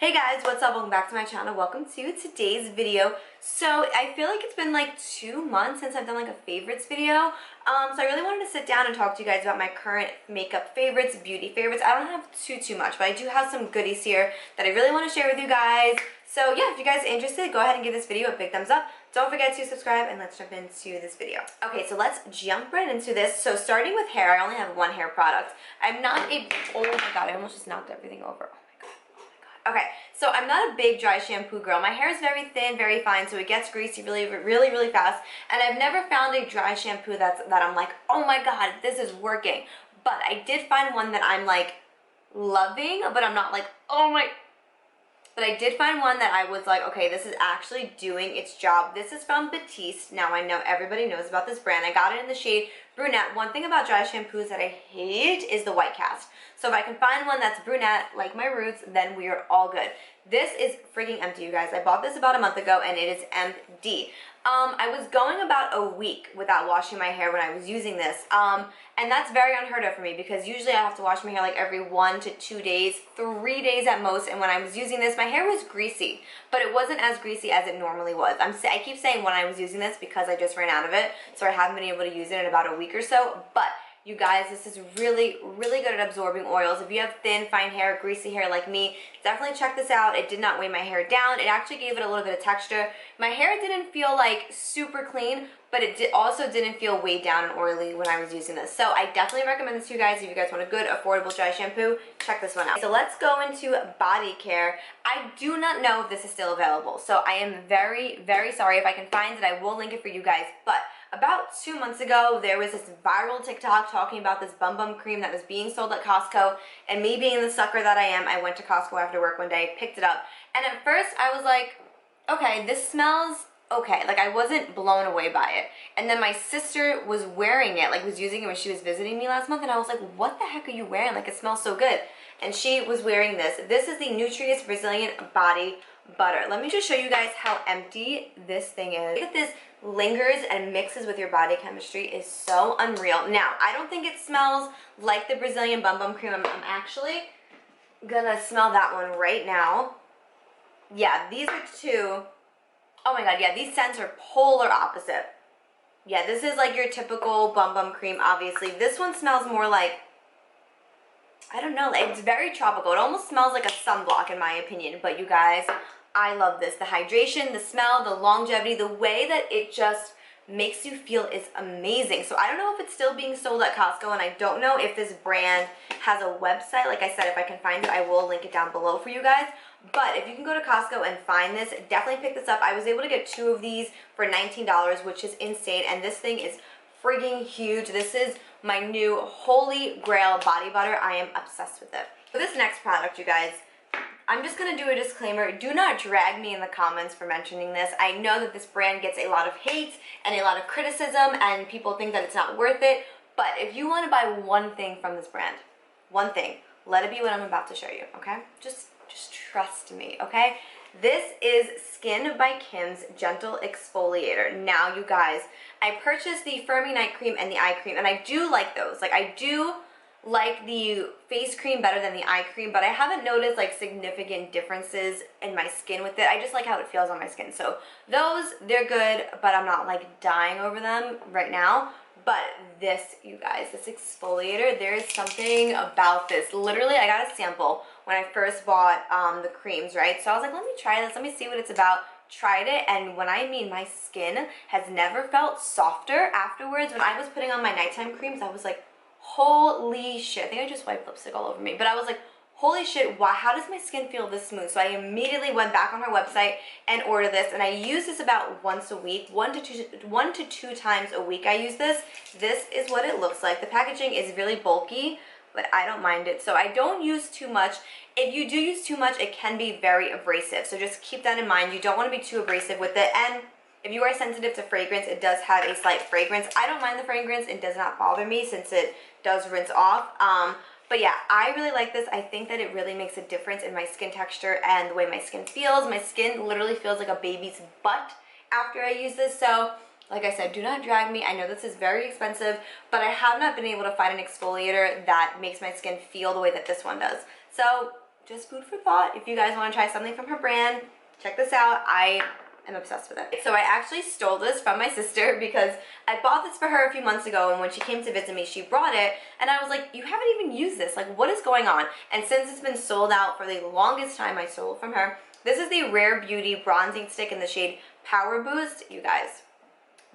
Hey guys, what's up? Welcome back to my channel. Welcome to today's video. So I feel like it's been like 2 months since I've done like a favorites video. So I really wanted to sit down and talk to you guys about my current makeup favorites, beauty favorites. I don't have too much, but I do have some goodies here that I really want to share with you guys. So yeah, if you guys are interested, go ahead and give this video a big thumbs up. Don't forget to subscribe and let's jump into this video. Okay, so let's jump right into this. So starting with hair, I only have one hair product. I'm not a, oh my god, I almost just knocked everything over. Okay, so I'm not a big dry shampoo girl. My hair is very thin, very fine, so it gets greasy really fast. And I've never found a dry shampoo that I'm like, oh my god, this is working. But I did find one that I'm like loving, but I'm not like, oh my. But I did find one that I was like, okay, this is actually doing its job. This is from Batiste. Now I know everybody knows about this brand. I got it in the shade brunette. One thing about dry shampoos that I hate is the white cast. So if I can find one that's brunette, like my roots, then we are all good. This is freaking empty, you guys. I bought this about a month ago and it is empty. I was going about a week without washing my hair when I was using this. And that's very unheard of for me because usually I have to wash my hair like every 1 to 2 days, 3 days at most. And when I was using this, my hair was greasy, but it wasn't as greasy as it normally was. I keep saying when I was using this because I just ran out of it. So I haven't been able to use it in about a week or so, but you guys, this is really good at absorbing oils. If you have thin, fine hair, greasy hair like me, definitely check this out. It did not weigh my hair down. It actually gave it a little bit of texture. My hair didn't feel like super clean, but it also didn't feel weighed down and oily when I was using this. So I definitely recommend this to you guys. If you guys want a good, affordable dry shampoo, check this one out. So let's go into body care. I do not know if this is still available. So I am very sorry. If I can find it, I will link it for you guys. But about 2 months ago, there was this viral TikTok talking about this Bum Bum cream that was being sold at Costco, and me being the sucker that I am, I went to Costco after work one day, picked it up, and at first I was like, okay, this smells okay. Like, I wasn't blown away by it. And then my sister was wearing it, like was using it when she was visiting me last month, and I was like, what the heck are you wearing? Like, it smells so good. And she was wearing this. This is the Nutrius Brazilian Body Butter. Let me just show you guys how empty this thing is. Look at this, lingers and mixes with your body chemistry is so unreal. Now, I don't think it smells like the Brazilian Bum Bum cream. I'm actually gonna smell that one right now. Yeah, these are two. Oh my god, yeah, these scents are polar opposite. Yeah, this is like your typical Bum Bum cream, obviously. This one smells more like, I don't know, it's very tropical. It almost smells like a sunblock in my opinion, but you guys, I love this. The hydration, the smell, the longevity, the way that it just makes you feel is amazing. So I don't know if it's still being sold at Costco, and I don't know if this brand has a website. Like I said, if I can find it, I will link it down below for you guys. But if you can go to Costco and find this, definitely pick this up. I was able to get 2 of these for $19, which is insane, and this thing is frigging huge. This is my new holy grail body butter. I am obsessed with it. For this next product, you guys, I'm just going to do a disclaimer. Do not drag me in the comments for mentioning this. I know that this brand gets a lot of hate and a lot of criticism, and people think that it's not worth it. But if you want to buy one thing from this brand, one thing, let it be what I'm about to show you, okay? Just trust me, okay? This is Skin by Kim's Gentle Exfoliator. Now, you guys, I purchased the Firming Night Cream and the Eye Cream, and I do like those. Like, I do like the face cream better than the eye cream, but I haven't noticed like significant differences in my skin with it. I just like how it feels on my skin. So those, they're good, but I'm not like dying over them right now. But this, you guys, this exfoliator, there is something about this. Literally, I got a sample when I first bought the creams, right? So I was like, let me try this, let me see what it's about. Tried it, and when I mean my skin has never felt softer afterwards. When I was putting on my nighttime creams, I was like, holy shit. I think I just wiped lipstick all over me, but I was like, holy shit, why, how does my skin feel this smooth? So I immediately went back on her website and ordered this, and I use this about once a week, one to two times a week I use this. This is what it looks like. The packaging is really bulky, but I don't mind it. So I don't use too much. If you do use too much, it can be very abrasive. So just keep that in mind. You don't want to be too abrasive with it. And if you are sensitive to fragrance, it does have a slight fragrance. I don't mind the fragrance. It does not bother me since it does rinse off. But yeah, I really like this. I think that it really makes a difference in my skin texture and the way my skin feels. My skin literally feels like a baby's butt after I use this. So like I said, do not drag me. I know this is very expensive, but I have not been able to find an exfoliator that makes my skin feel the way that this one does. So just food for thought. If you guys want to try something from her brand, check this out. I am obsessed with it. So I actually stole this from my sister because I bought this for her a few months ago, and when she came to visit me, she brought it, and I was like, you haven't even used this. Like, what is going on? And since it's been sold out for the longest time, I stole it from her. This is the Rare Beauty Bronzing Stick in the shade Power Boost. You guys,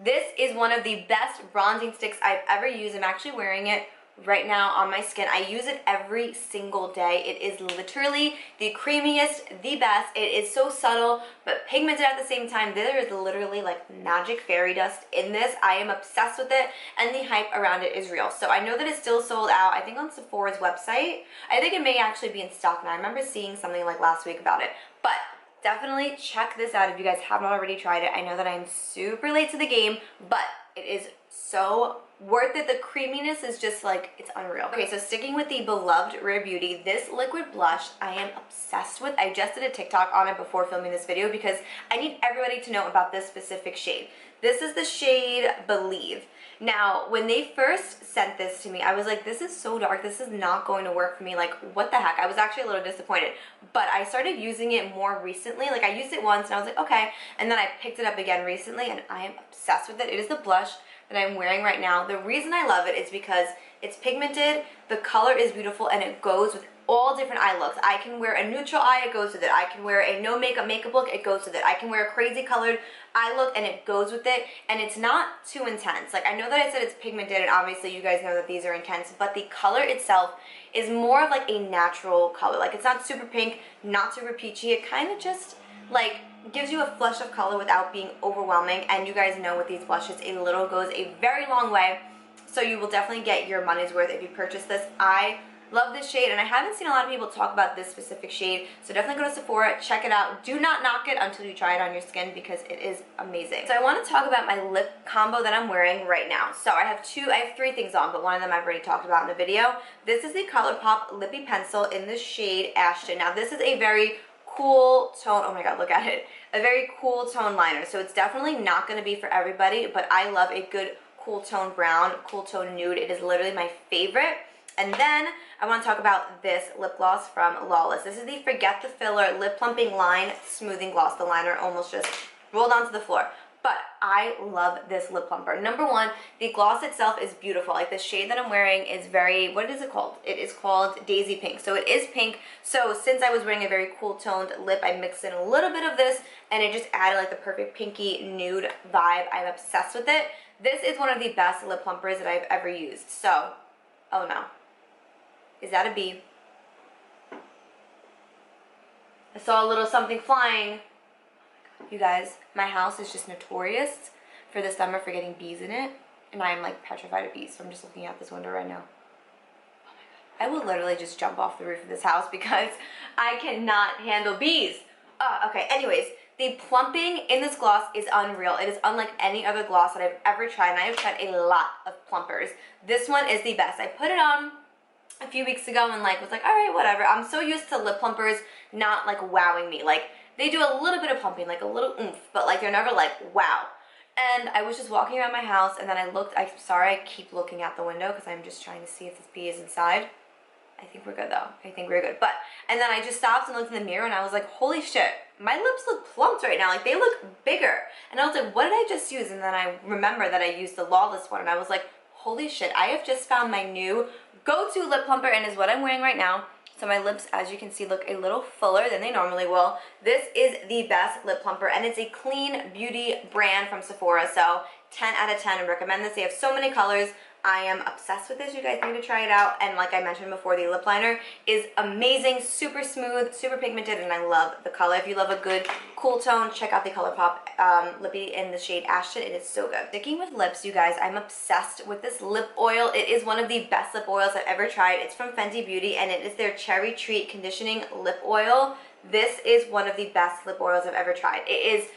this is one of the best bronzing sticks I've ever used. I'm actually wearing it right now on my skin. I use it every single day. It is literally the creamiest, the best. It is so subtle but pigmented at the same time. There is literally like magic fairy dust in this. I am obsessed with it, and the hype around it is real. So I know that it's still sold out, I think on Sephora's website. I think it may actually be in stock now. I remember seeing something like last week about it. But definitely check this out if you guys haven't already tried it. I know that I'm super late to the game, but it is so worth it. The creaminess is just like, it's unreal. Okay, so sticking with the beloved Rare Beauty, this liquid blush I am obsessed with. I just did a TikTok on it before filming this video because I need everybody to know about this specific shade. This is the shade Believe. Now, when they first sent this to me, I was like, this is so dark. This is not going to work for me. Like, what the heck? I was actually a little disappointed. But I started using it more recently. Like, I used it once and I was like, okay. And then I picked it up again recently and I am obsessed with it. It is the blush that I'm wearing right now. The reason I love it is because it's pigmented, the color is beautiful, and it goes with all different eye looks. I can wear a neutral eye, it goes with it. I can wear a no makeup look, it goes with it. I can wear a crazy colored eye look and it goes with it, and it's not too intense. Like, I know that I said it's pigmented, and obviously you guys know that these are intense, but the color itself is more of like a natural color. Like, it's not super pink, not super peachy. It kind of just like gives you a flush of color without being overwhelming. And you guys know with these blushes, a little goes a very long way. So you will definitely get your money's worth if you purchase this. I love this shade, and I haven't seen a lot of people talk about this specific shade, so definitely go to Sephora, check it out. Do not knock it until you try it on your skin because it is amazing. So I want to talk about my lip combo that I'm wearing right now. So I have three things on, but one of them I've already talked about in the video. This is the ColourPop Lippy Pencil in the shade Ashton. Now this is a very cool tone. Oh my god, look at it. A very cool tone liner. So it's definitely not going to be for everybody, but I love a good cool tone brown, cool tone nude. It is literally my favorite. And then I want to talk about this lip gloss from Lawless. This is the Forget the Filler Lip Plumping Line Smoothing Gloss. The liner almost just rolled onto the floor. But I love this lip plumper. Number one, the gloss itself is beautiful. Like, the shade that I'm wearing is very, what is it called? It is called Daisy Pink. So it is pink. So since I was wearing a very cool toned lip, I mixed in a little bit of this and it just added like the perfect pinky nude vibe. I'm obsessed with it. This is one of the best lip plumpers that I've ever used. So, oh no. Is that a bee? I saw a little something flying. You guys, my house is just notorious for the summer for getting bees in it, and I am like petrified of bees, so I'm just looking out this window right now. Oh my god. I will literally just jump off the roof of this house because I cannot handle bees. Okay, anyways, the plumping in this gloss is unreal. It is unlike any other gloss that I've ever tried, and I have tried a lot of plumpers. This one is the best. I put it on a few weeks ago and like was like, all right, whatever. I'm so used to lip plumpers not like wowing me. Like, they do a little bit of plumping, like a little oomph, but like they're never like wow. And I was just walking around my house and then I looked. I'm sorry, I keep looking out the window because I'm just trying to see if this bee is inside. I think we're good though. I think we're good. And then I just stopped and looked in the mirror and I was like, holy shit, my lips look plumped right now. Like, they look bigger. And I was like, what did I just use? And then I remember that I used the Lawless one and I was like, holy shit, I have just found my new go-to lip plumper, and is what I'm wearing right now. So my lips, as you can see, look a little fuller than they normally will. This is the best lip plumper, and it's a clean beauty brand from Sephora. So 10 out of 10, I recommend this. They have so many colors. I am obsessed with this. You guys need to try it out. And like I mentioned before, the lip liner is amazing, super smooth, super pigmented, and I love the color. If you love a good cool tone, check out the ColourPop Lippy in the shade Ashton. It is so good. Sticking with lips, you guys, I'm obsessed with this lip oil. It is one of the best lip oils I've ever tried. It's from Fenty Beauty, and it is their Cherry Treat Conditioning Lip Oil. This is one of the best lip oils I've ever tried. It is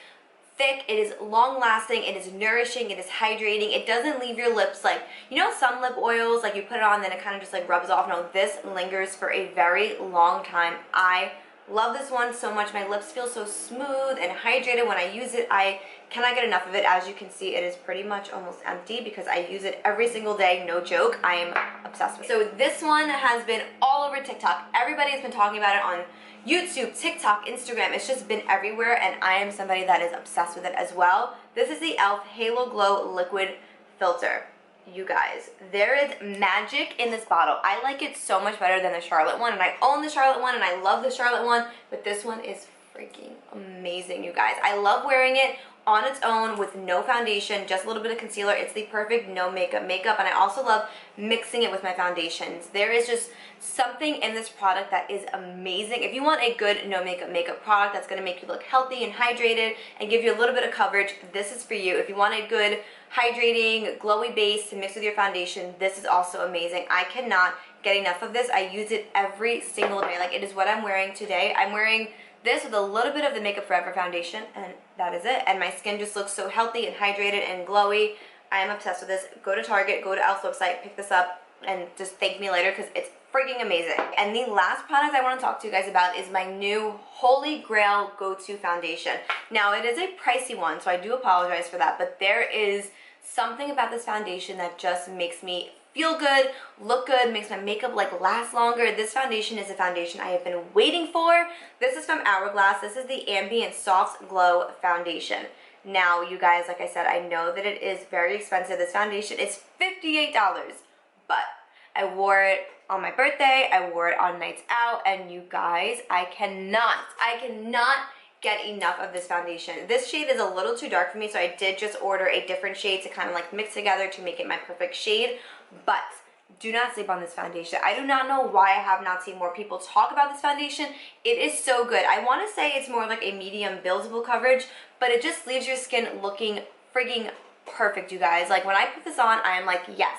thick, it is long lasting, it is nourishing, it is hydrating. It doesn't leave your lips like, you know, some lip oils, like you put it on then it kind of just like rubs off. No, this lingers for a very long time. I love this one so much. My lips feel so smooth and hydrated when I use it. I cannot get enough of it. As you can see, it is pretty much almost empty because I use it every single day, no joke. I am obsessed with. So this one has been all over TikTok. Everybody has been talking about it on YouTube, TikTok, Instagram. It's just been everywhere, and I am somebody that is obsessed with it as well. This is the e.l.f. Halo Glow Liquid Filter. You guys, there is magic in this bottle. I like it so much better than the Charlotte one, and I own the Charlotte one, and I love the Charlotte one, but this one is freaking amazing, you guys. I love wearing it on its own with no foundation, just a little bit of concealer. It's the perfect no makeup, and I also love mixing it with my foundations. There is just something in this product that is amazing. If you want a good no makeup product that's going to make you look healthy and hydrated and give you a little bit of coverage, this is for you. If you want a good hydrating, glowy base to mix with your foundation, this is also amazing. I cannot get enough of this. I use it every single day. Like, it is what I'm wearing today. I'm wearing this with a little bit of the Makeup Forever foundation, and that is it. And my skin just looks so healthy and hydrated and glowy. I am obsessed with this. Go to Target, go to e.l.f.'s website, pick this up, and just thank me later because it's freaking amazing. And the last product I want to talk to you guys about is my new Holy Grail go-to foundation. Now, it is a pricey one, so I do apologize for that, but there is something about this foundation that just makes me feel good, look good, makes my makeup like last longer. This foundation is a foundation I have been waiting for. This is from Hourglass. This is the Ambient Soft Glow Foundation. Now, you guys, like I said, I know that it is very expensive. This foundation is $58, but I wore it on my birthday, I wore it on nights out, and you guys, I cannot get enough of this foundation. This shade is a little too dark for me, so I did just order a different shade to kind of like mix together to make it my perfect shade, but do not sleep on this foundation. I do not know why I have not seen more people talk about this foundation. It is so good. I want to say it's more like a medium buildable coverage, but it just leaves your skin looking frigging perfect, you guys. Like, when I put this on, I am like, yes,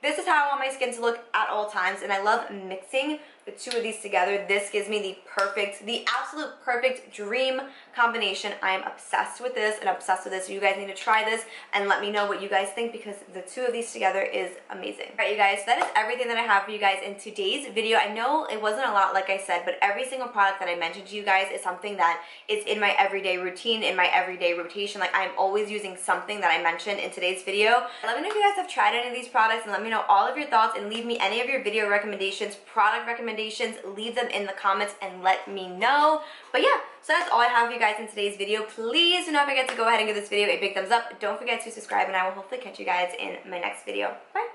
this is how I want my skin to look at all times, and I love mixing the two of these together. This gives me the absolute perfect dream combination. I am obsessed with this and obsessed with this. So you guys need to try this and let me know what you guys think, because the two of these together is amazing. All right, you guys, so that is everything that I have for you guys in today's video. I know it wasn't a lot, like I said, but every single product that I mentioned to you guys is something that is in my everyday routine, in my everyday rotation. Like, I'm always using something that I mentioned in today's video. Let me know if you guys have tried any of these products, and let me know all of your thoughts, and leave me any of your video recommendations, product recommendations. Leave them in the comments and let me know. But yeah, so that's all I have for you guys in today's video. Please do not forget to go ahead and give this video a big thumbs up. Don't forget to subscribe, and I will hopefully catch you guys in my next video. Bye.